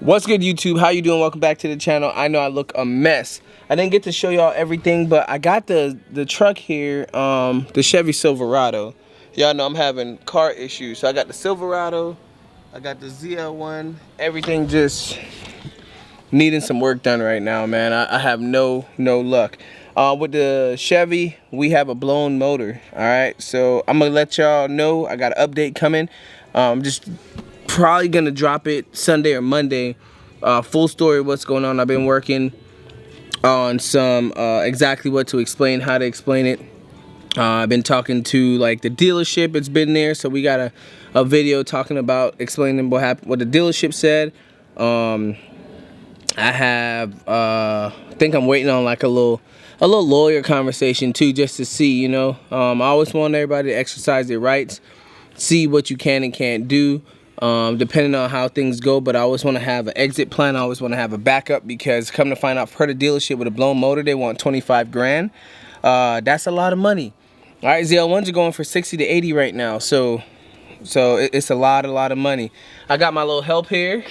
What's good, YouTube? How you doing? Welcome back to the channel. I know I look a mess. I didn't get to show y'all everything, but I got the truck here, the Chevy Silverado. Y'all know I'm having car issues, so I got the Silverado, I got the ZL1. Everything just needing some work done right now, man. I have no luck. With the Chevy, we have a blown motor. All right, so I'm gonna let y'all know I got an update coming. Just probably gonna drop it Sunday or Monday. Full story of what's going on. I've been working on some exactly what to explain, how to explain it. I've been talking to like the dealership. It's been there, so we got a video talking about explaining what happened, what the dealership said. I think I'm waiting on like a little lawyer conversation too, just to see, you know. I always want everybody to exercise their rights, see what you can and can't do, depending on how things go. But I always want to have an exit plan. I always want to have a backup, because come to find out, per the dealership, with a blown motor, they want 25 grand. That's a lot of money. All right, ZL1s are going for 60 to 80 right now, so it's a lot of money. I got my little help here.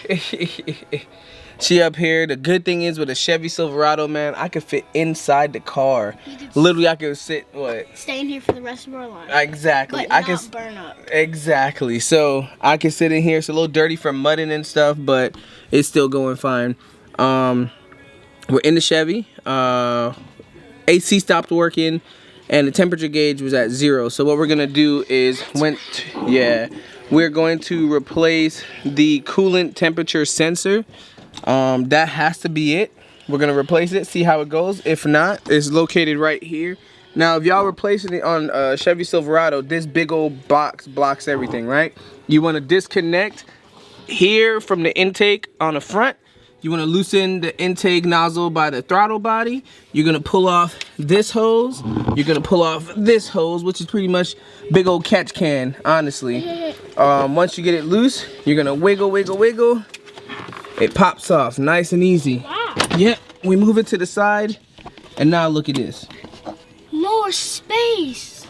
She up here. The good thing is, with a Chevy Silverado, man, I could fit inside the car. Literally, I could sit, stay in here for the rest of our life. Exactly. But not burn up. Exactly. So I can sit in here. It's a little dirty from mudding and stuff, but it's still going fine. We're in the Chevy. AC stopped working, and the temperature gauge was at 0. So what we're gonna do is we're going to replace the coolant temperature sensor. That has to be it. We're gonna replace it, see how it goes. If not, it's located right here. Now, if y'all replacing it on Chevy Silverado, this big old box blocks everything, right? You want to disconnect here from the intake on the front. You want to loosen the intake nozzle by the throttle body. You're gonna pull off this hose. You're gonna pull off this hose, which is pretty much big old catch can, honestly. Once you get it loose, you're gonna wiggle. It pops off nice and easy. Wow. Yep, we move it to the side, and now look at this. More space.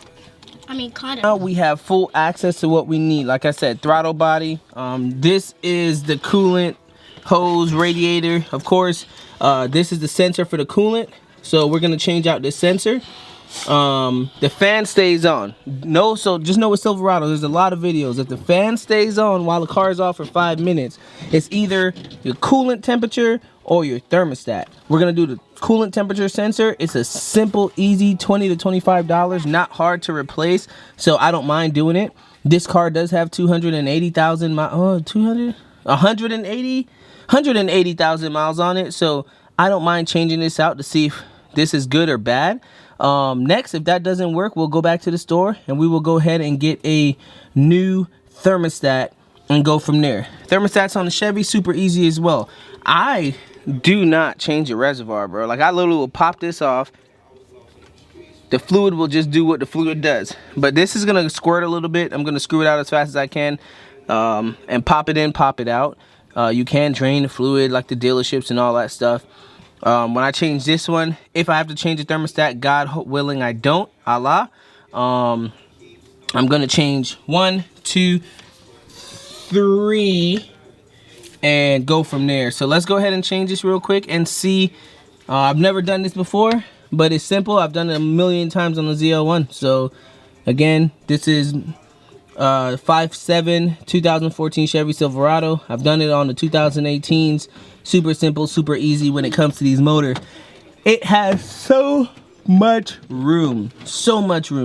I mean, kind of. Now we have full access to what we need. Like I said, throttle body. This is the coolant hose radiator. Of course, this is the sensor for the coolant. So we're gonna change out this sensor. The fan stays on. So just know with Silverado, there's a lot of videos. If the fan stays on while the car is off for 5 minutes, it's either your coolant temperature or your thermostat. We're gonna do the coolant temperature sensor. It's a simple, easy $20 to $25, not hard to replace. So I don't mind doing it. This car does have 280,000 miles. 180,000 miles on it. So I don't mind changing this out to see if this is good or bad. Next, if that doesn't work, we'll go back to the store and we will go ahead and get a new thermostat and go from there. Thermostats on the Chevy, super easy as well. I do not change the reservoir, bro. Like, I literally will pop this off. The fluid will just do what the fluid does. But this is gonna squirt a little bit. I'm gonna screw it out as fast as I can, and pop it in, pop it out. You can drain the fluid like the dealerships and all that stuff. When I change this one, if I have to change the thermostat, God willing I don't, Allah, I'm gonna change 1, 2, 3 and go from there. So let's go ahead and change this real quick and see. I've never done this before, but it's simple. I've done it a million times on the ZL1. So again, this is 5.7 2014 Chevy Silverado. I've done it on the 2018s. Super simple, super easy when it comes to these motors. It has so much room,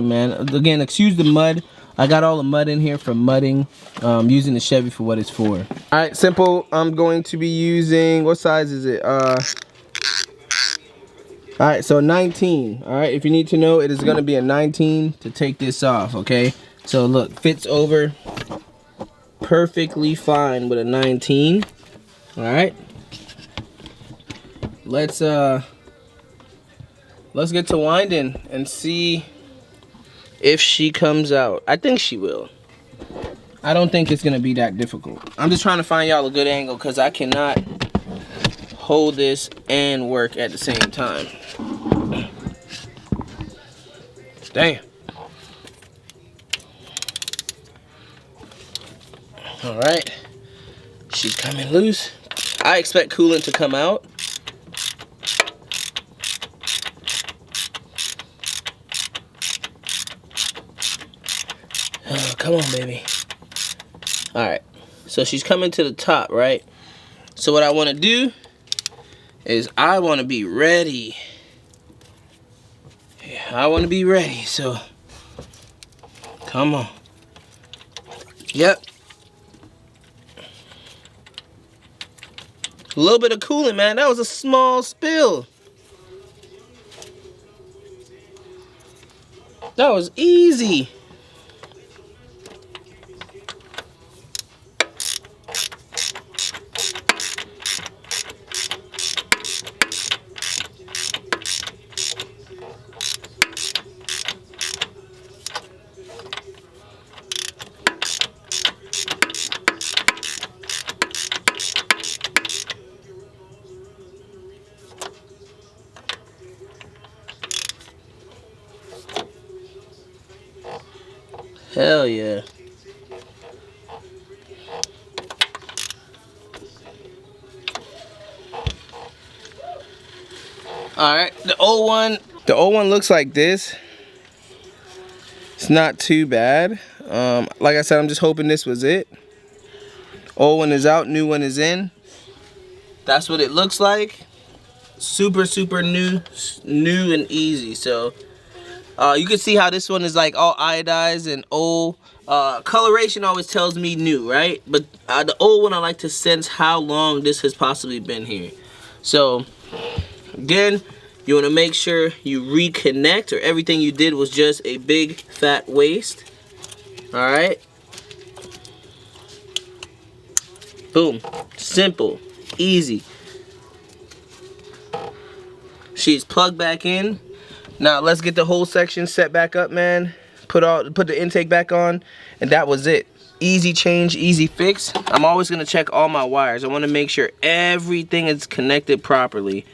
man. Again, excuse the mud. I got all the mud in here from mudding, using the Chevy for what it's for. All right, simple. I'm going to be using, what size is it? All right, so 19. All right, if you need to know, it is going to be a 19 to take this off, okay? So look, fits over perfectly fine with a 19. All right. Let's get to winding and see if she comes out. I think she will. I don't think it's gonna be that difficult. I'm just trying to find y'all a good angle, because I cannot hold this and work at the same time. Damn. All right, she's coming loose. I expect coolant to come out. Oh, come on, baby. Alright, so she's coming to the top, right? So what I want to do is I want to be ready. Yeah, I want to be ready, so come on. Yep. A little bit of coolant, man. That was a small spill. That was easy. Hell yeah. Alright, the old one looks like this. It's not too bad. Like I said, I'm just hoping this was it. Old one is out, new one is in. That's what it looks like. Super, super new and easy. So you can see how this one is like all iodized and old. Coloration always tells me new, right? But the old one, I like to sense how long this has possibly been here. So again, you want to make sure you reconnect, or everything you did was just a big fat waste. Alright. Boom. Simple. Easy. She's plugged back in. Now let's get the whole section set back up, man. Put the intake back on, and that was it. Easy change, easy fix. I'm always gonna check all my wires. I want to make sure everything is connected properly,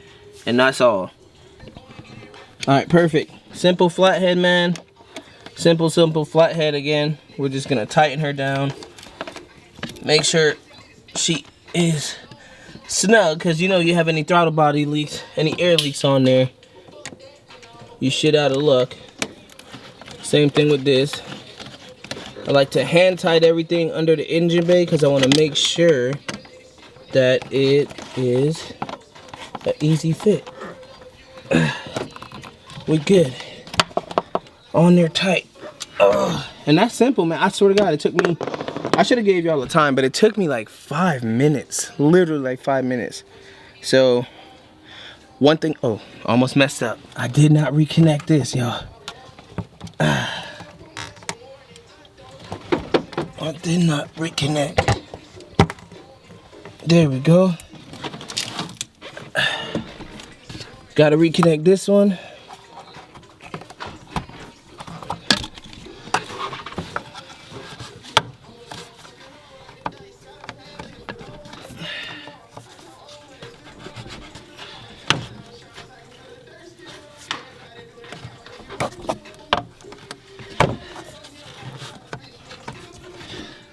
and that's all. All right, perfect. Simple flathead, man. Simple flathead again. We're just gonna tighten her down. Make sure she is snug, because you know you have any throttle body leaks, any air leaks on there, you shit out of luck. Same thing with this. I like to hand tight everything under the engine bay because I want to make sure that it is an easy fit. We good. On there tight. And that's simple, man. I swear to God, it took me, I should have gave y'all the time, but it took me like 5 minutes. Literally like 5 minutes. So, one thing, oh, almost messed up. I did not reconnect this, y'all. I did not reconnect. There we go. Gotta reconnect this one.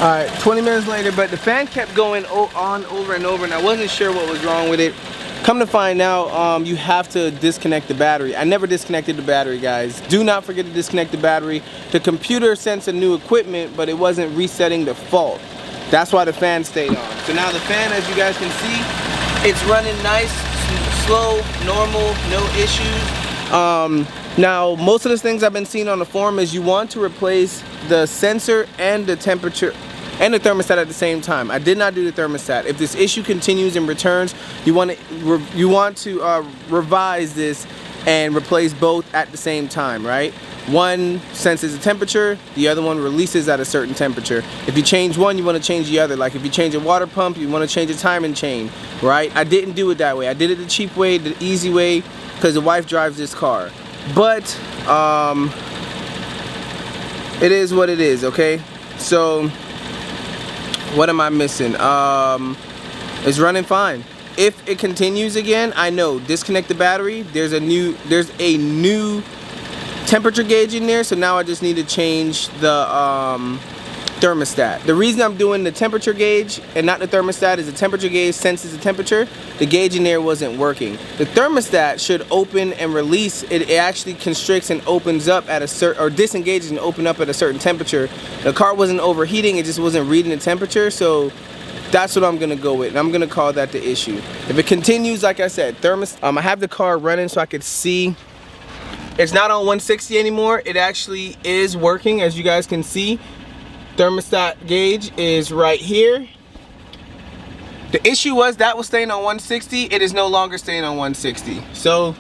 Alright, 20 minutes later, but the fan kept going on over and over, and I wasn't sure what was wrong with it. Come to find out, you have to disconnect the battery. I never disconnected the battery, guys. Do not forget to disconnect the battery. The computer sent some new equipment, but it wasn't resetting the fault. That's why the fan stayed on. So now the fan, as you guys can see, it's running nice, slow, normal, no issues. Now, most of the things I've been seeing on the forum is you want to replace the sensor and the temperature and the thermostat at the same time. I did not do the thermostat. If this issue continues and returns, you want to revise this and replace both at the same time, right? One senses the temperature, the other one releases at a certain temperature. If you change one, you want to change the other. Like if you change a water pump, you want to change a timing chain, right? I didn't do it that way. I did it the cheap way, the easy way, because the wife drives this car. But it is what it is, okay? So what am I missing? It's running fine. If it continues again, I know, disconnect the battery. There's a new temperature gauge in there, so now I just need to change the thermostat. The reason I'm doing the temperature gauge and not the thermostat is the temperature gauge senses the temperature. The gauge in there wasn't working. The thermostat should open and release. It actually constricts and opens up at a certain, or disengages and open up at a certain temperature. The car wasn't overheating, it just wasn't reading the temperature, so that's what I'm gonna go with, and I'm gonna call that the issue. If it continues, like I said, I have the car running so I could see. It's not on 160 anymore. It actually is working, as you guys can see. Thermostat gauge is right here. The issue was that was staying on 160. It is no longer staying on 160. So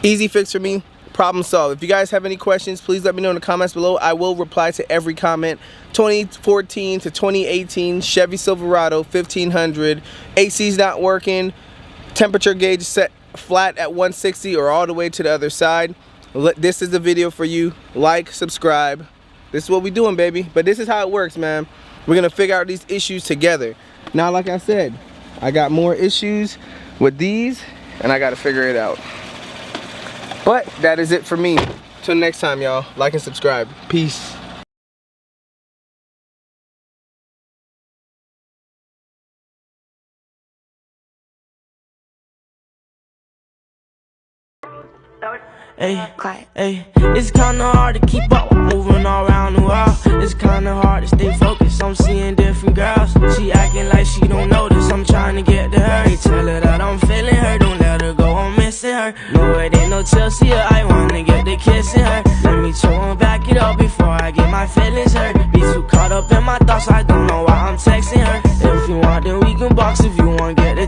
easy fix for me, problem solved. If you guys have any questions, please let me know in the comments below. I will reply to every comment. 2014 to 2018 Chevy Silverado 1500. AC's not working. Temperature gauge set flat at 160 or all the way to the other side. This is the video for you. Like, subscribe. This is what we doing, baby. But this is how it works, man. We're gonna figure out these issues together. Now, like I said, I got more issues with these, and I gotta figure it out. But that is it for me. Till next time, y'all. Like and subscribe. Peace. Hey, hey, it's kinda hard to keep up, moving all around the world. It's kinda hard to stay focused, I'm seeing different girls. She acting like she don't notice, I'm trying to get to her. Hey, tell her that I'm feeling her, don't let her go, I'm missing her. No, it ain't no Chelsea, I wanna get the kissing her. Let me chill and back it up before I get my feelings hurt. Be too caught up in my thoughts, I don't know why I'm texting her. If you want, then we can box, if you want, get the